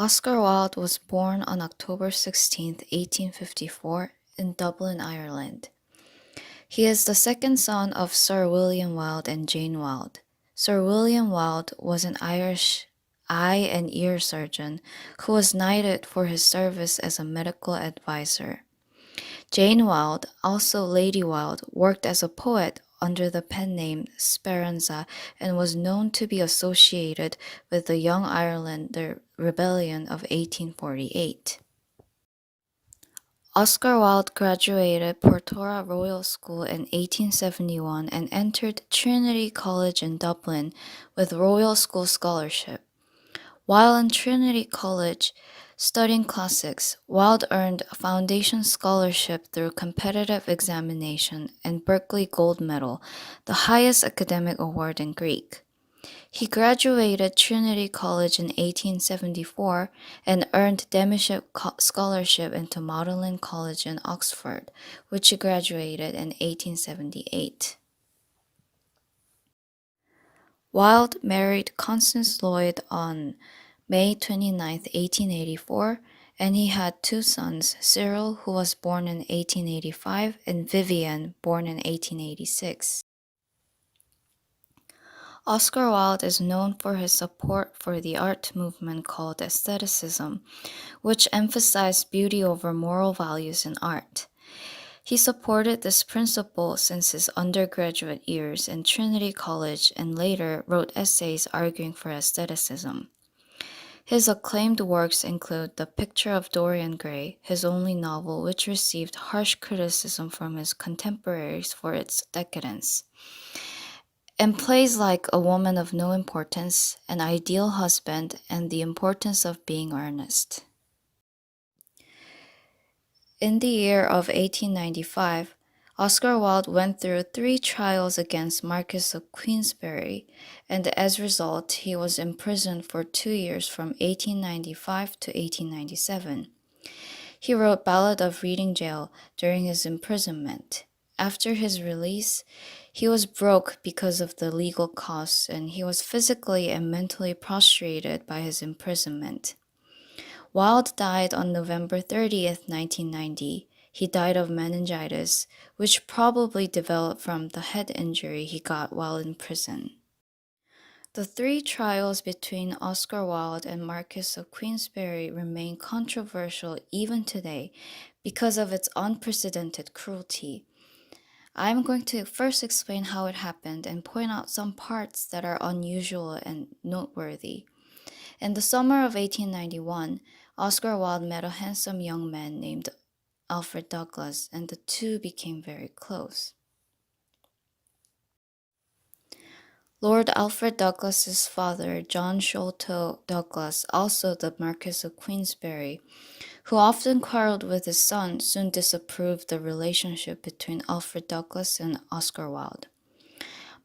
Oscar Wilde was born on October 16, 1854, in Dublin, Ireland. He is the second son of Sir William Wilde and Jane Wilde. Sir William Wilde was an Irish eye and ear surgeon who was knighted for his service as a medical advisor. Jane Wilde, also Lady Wilde, worked as a poet under the pen name Speranza and was known to be associated with the Young Ireland Rebellion of 1848. Oscar Wilde graduated Portora Royal School in 1871 and entered Trinity College in Dublin with Royal School Scholarship. While in Trinity College studying classics, Wilde earned a foundation scholarship through competitive examination and Berkeley Gold Medal, the highest academic award in Greek. He graduated Trinity College in 1874 and earned Demyship Scholarship into Magdalen College in Oxford, which he graduated in 1878. Wilde married Constance Lloyd on May 29, 1884, and he had two sons, Cyril, who was born in 1885, and Vivian, born in 1886. Oscar Wilde is known for his support for the art movement called Aestheticism, which emphasized beauty over moral values in art. He supported this principle since his undergraduate years in Trinity College and later wrote essays arguing for aestheticism. His acclaimed works include The Picture of Dorian Gray, his only novel which received harsh criticism from his contemporaries for its decadence, and plays like A Woman of No Importance, An Ideal Husband, and The Importance of Being Earnest. In the year of 1895, Oscar Wilde went through 3 trials against Marquis of Queensberry, and as a result, he was imprisoned for 2 years from 1895 to 1897. He wrote Ballad of Reading Gaol during his imprisonment. After his release, he was broke because of the legal costs, and he was physically and mentally prostrated by his imprisonment. Wilde died on November 30th, 1990. He died of meningitis, which probably developed from the head injury he got while in prison. The 3 trials between Oscar Wilde and Marquis of Queensberry remain controversial even today because of its unprecedented cruelty. I'm going to first explain how it happened and point out some parts that are unusual and noteworthy. In the summer of 1891, Oscar Wilde met a handsome young man named Alfred Douglas, and the two became very close. Lord Alfred Douglas's father, John Sholto Douglas, also the Marquis of Queensberry, who often quarreled with his son, soon disapproved the relationship between Alfred Douglas and Oscar Wilde.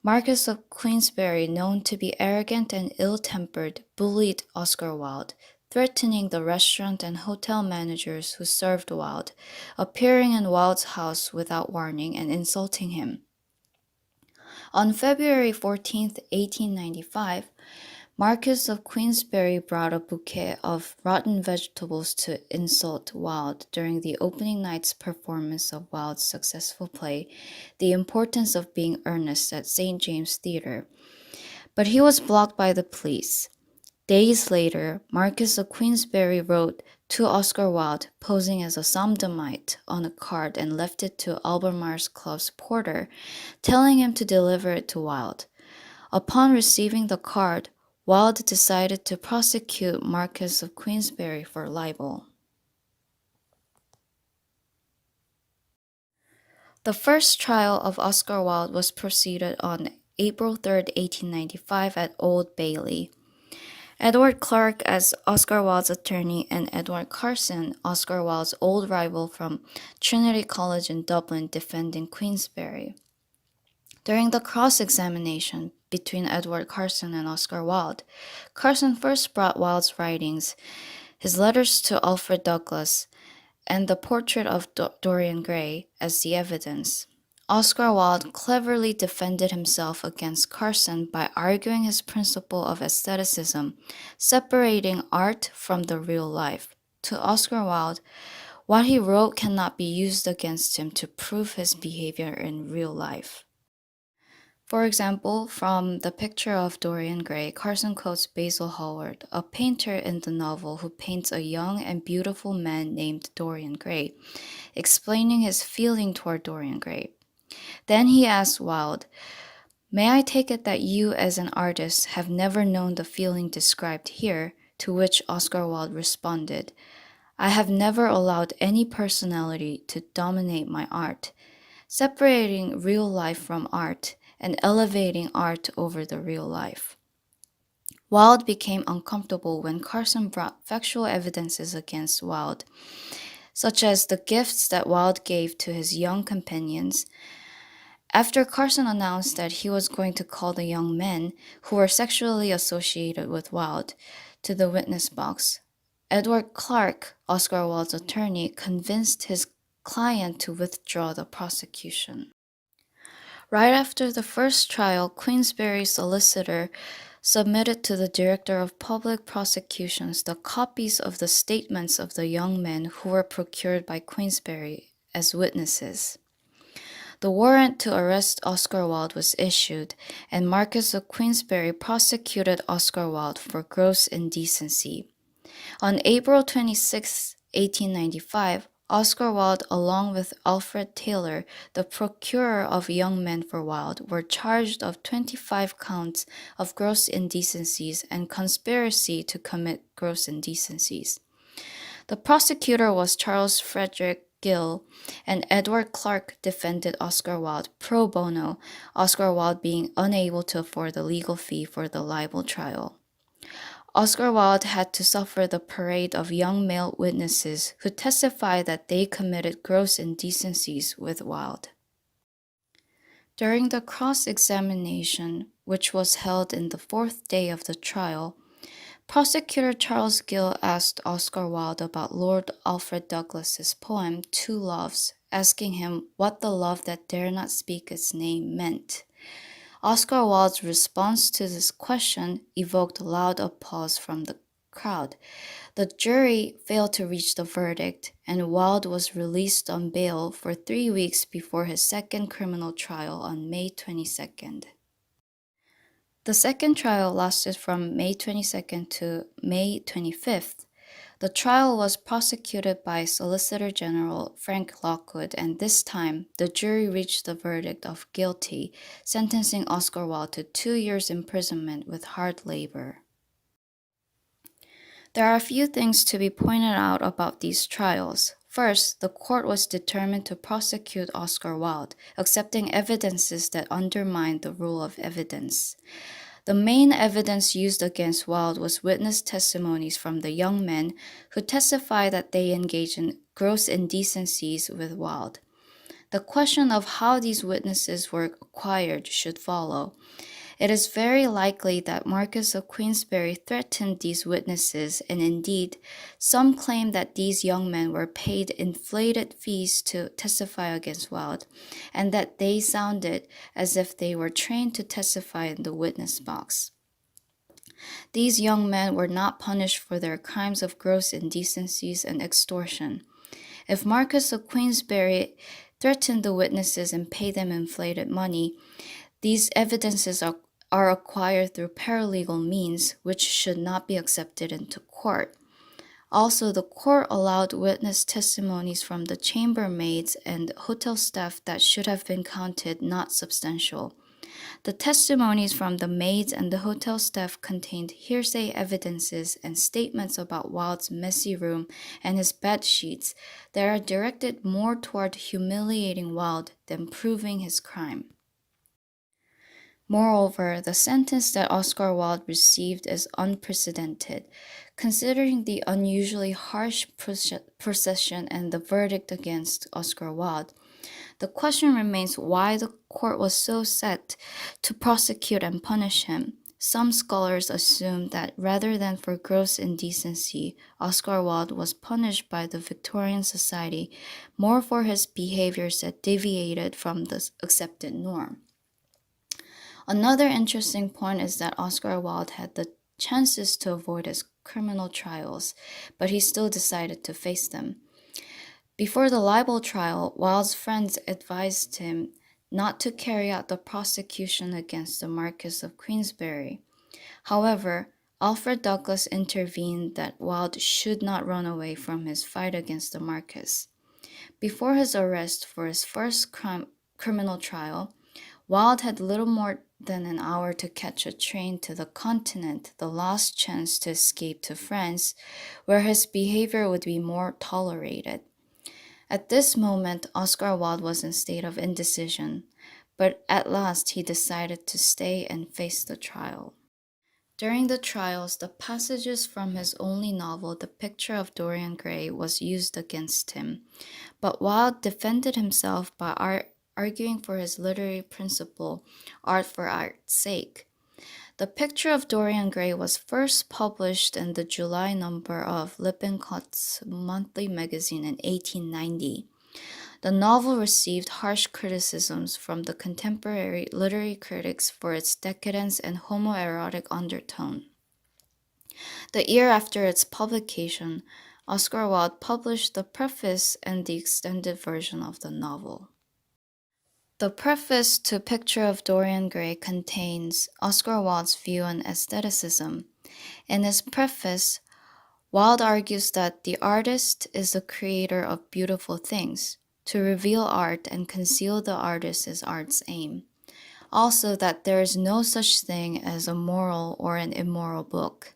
Marquis of Queensberry, known to be arrogant and ill-tempered, bullied Oscar Wilde, threatening the restaurant and hotel managers who served Wilde, appearing in Wilde's house without warning and insulting him. On February 14, 1895, Marquis of Queensberry brought a bouquet of rotten vegetables to insult Wilde during the opening night's performance of Wilde's successful play, The Importance of Being Earnest at St. James Theatre, but he was blocked by the police. Days later, Marquis of Queensberry wrote to Oscar Wilde, posing as a sodomite, on a card and left it to Albemarle Club's porter, telling him to deliver it to Wilde. Upon receiving the card, Wilde decided to prosecute Marquis of Queensberry for libel. The first trial of Oscar Wilde was proceeded on April 3, 1895 at Old Bailey. Edward Clarke as Oscar Wilde's attorney and Edward Carson, Oscar Wilde's old rival from Trinity College in Dublin, defending Queensberry. During the cross-examination between Edward Carson and Oscar Wilde, Carson first brought Wilde's writings, his letters to Alfred Douglas, and the portrait of Dorian Gray as the evidence. Oscar Wilde cleverly defended himself against Carson by arguing his principle of aestheticism, separating art from the real life. To Oscar Wilde, what he wrote cannot be used against him to prove his behavior in real life. For example, from the picture of Dorian Gray, Carson quotes Basil Hallward, a painter in the novel who paints a young and beautiful man named Dorian Gray, explaining his feeling toward Dorian Gray. Then he asks Wilde, "May I take it that you as an artist have never known the feeling described here?" To which Oscar Wilde responded, "I have never allowed any personality to dominate my art, separating real life from art and elevating art over the real life." Wilde became uncomfortable when Carson brought factual evidences against Wilde, such as the gifts that Wilde gave to his young companions. After Carson announced that he was going to call the young men who were sexually associated with Wilde to the witness box, Edward Clark, Oscar Wilde's attorney, convinced his client to withdraw the prosecution. Right after the first trial, Queensberry's solicitor submitted to the Director of Public Prosecutions the copies of the statements of the young men who were procured by Queensberry as witnesses. The warrant to arrest Oscar Wilde was issued, and Marquess of Queensberry prosecuted Oscar Wilde for gross indecency. On April 26, 1895, Oscar Wilde, along with Alfred Taylor, the procurer of young men for Wilde, were charged of 25 counts of gross indecencies and conspiracy to commit gross indecencies. The prosecutor was Charles Frederick Gill, and Edward Clark defended Oscar Wilde pro bono, Oscar Wilde being unable to afford the legal fee for the libel trial. Oscar Wilde had to suffer the parade of young male witnesses who testified that they committed gross indecencies with Wilde. During the cross-examination, which was held in the fourth day of the trial, Prosecutor Charles Gill asked Oscar Wilde about Lord Alfred Douglas's poem Two Loves, asking him what the love that dare not speak its name meant. Oscar Wilde's response to this question evoked loud applause from the crowd. The jury failed to reach the verdict, and Wilde was released on bail for 3 weeks before his second criminal trial on May 22nd. The second trial lasted from May 22nd to May 25th. The trial was prosecuted by Solicitor General Frank Lockwood, and this time the jury reached the verdict of guilty, sentencing Oscar Wilde to 2 years imprisonment with hard labor. There are a few things to be pointed out about these trials. First, the court was determined to prosecute Oscar Wilde, accepting evidences that undermined the rule of evidence. The main evidence used against Wilde was witness testimonies from the young men who testified that they engaged in gross indecencies with Wilde. The question of how these witnesses were acquired should follow. It is very likely that Marquess of Queensberry threatened these witnesses, and indeed, some claim that these young men were paid inflated fees to testify against Wilde, and that they sounded as if they were trained to testify in the witness box. These young men were not punished for their crimes of gross indecencies and extortion. If Marquess of Queensberry threatened the witnesses and paid them inflated money, these evidences are acquired through paralegal means, which should not be accepted into court. Also, the court allowed witness testimonies from the chambermaids and hotel staff that should have been counted not substantial. The testimonies from the maids and the hotel staff contained hearsay evidences and statements about Wilde's messy room and his bed sheets that are directed more toward humiliating Wilde than proving his crime. Moreover, the sentence that Oscar Wilde received is unprecedented, considering the unusually harsh procession and the verdict against Oscar Wilde. The question remains why the court was so set to prosecute and punish him. Some scholars assume that rather than for gross indecency, Oscar Wilde was punished by the Victorian society more for his behaviors that deviated from the accepted norm. Another interesting point is that Oscar Wilde had the chances to avoid his criminal trials, but he still decided to face them. Before the Libel Trial, Wilde's friends advised him not to carry out the prosecution against the Marquis of Queensberry. However, Alfred Douglas intervened that Wilde should not run away from his fight against the Marquis. Before his arrest for his first criminal trial, Wilde had little more than an hour to catch a train to the continent, the last chance to escape to France, where his behavior would be more tolerated. At this moment, Oscar Wilde was in a state of indecision, but at last he decided to stay and face the trial. During the trials, the passages from his only novel, The Picture of Dorian Gray, was used against him, but Wilde defended himself by arguing for his literary principle, art for art's sake. The Picture of Dorian Gray was first published in the July number of Lippincott's monthly magazine in 1890. The novel received harsh criticisms from the contemporary literary critics for its decadence and homoerotic undertone. The year after its publication, Oscar Wilde published the preface and the extended version of the novel. The preface to Picture of Dorian Gray contains Oscar Wilde's view on aestheticism. In his preface, Wilde argues that the artist is the creator of beautiful things. To reveal art and conceal the artist is art's aim. Also that there is no such thing as a moral or an immoral book,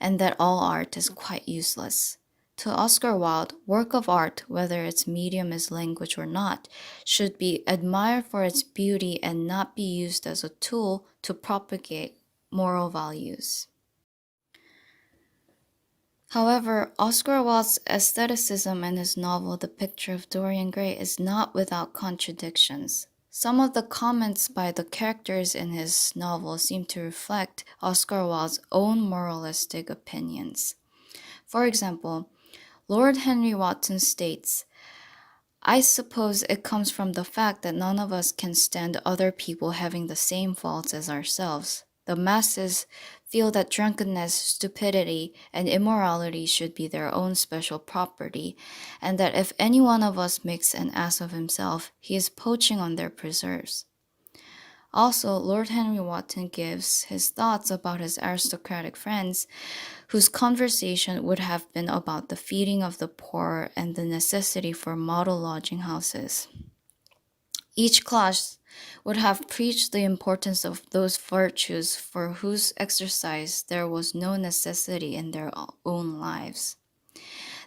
and that all art is quite useless. To Oscar Wilde, work of art, whether its medium is language or not, should be admired for its beauty and not be used as a tool to propagate moral values. However, Oscar Wilde's aestheticism in his novel The Picture of Dorian Gray is not without contradictions. Some of the comments by the characters in his novel seem to reflect Oscar Wilde's own moralistic opinions. For example, Lord Henry Wotton states, "I suppose it comes from the fact that none of us can stand other people having the same faults as ourselves. The masses feel that drunkenness, stupidity, and immorality should be their own special property, and that if any one of us makes an ass of himself, he is poaching on their preserves." Also, Lord Henry Wotton gives his thoughts about his aristocratic friends, whose conversation would have been about the feeding of the poor and the necessity for model lodging houses. Each class would have preached the importance of those virtues for whose exercise there was no necessity in their own lives.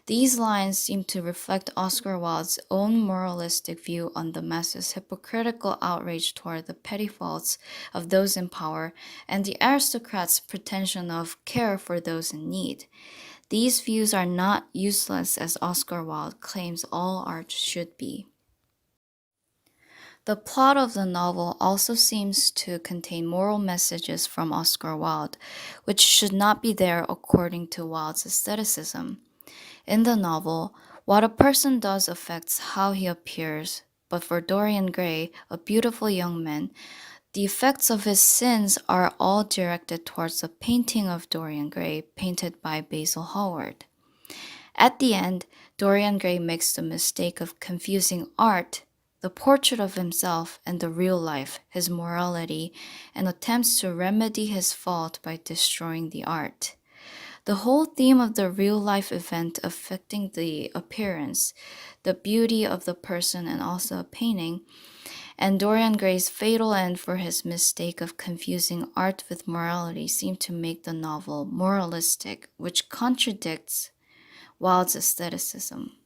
These lines seem to reflect Oscar Wilde's own moralistic view on the masses' hypocritical outrage toward the petty faults of those in power and the aristocrats' pretension of care for those in need. These views are not useless as Oscar Wilde claims all art should be. The plot of the novel also seems to contain moral messages from Oscar Wilde, which should not be there according to Wilde's aestheticism. In the novel, what a person does affects how he appears, but for Dorian Gray, a beautiful young man, the effects of his sins are all directed towards the painting of Dorian Gray, painted by Basil Hallward. At the end, Dorian Gray makes the mistake of confusing art, the portrait of himself, and the real life, his morality, and attempts to remedy his fault by destroying the art. The whole theme of the real-life event affecting the appearance, the beauty of the person and also a painting, and Dorian Gray's fatal end for his mistake of confusing art with morality seem to make the novel moralistic, which contradicts Wilde's aestheticism.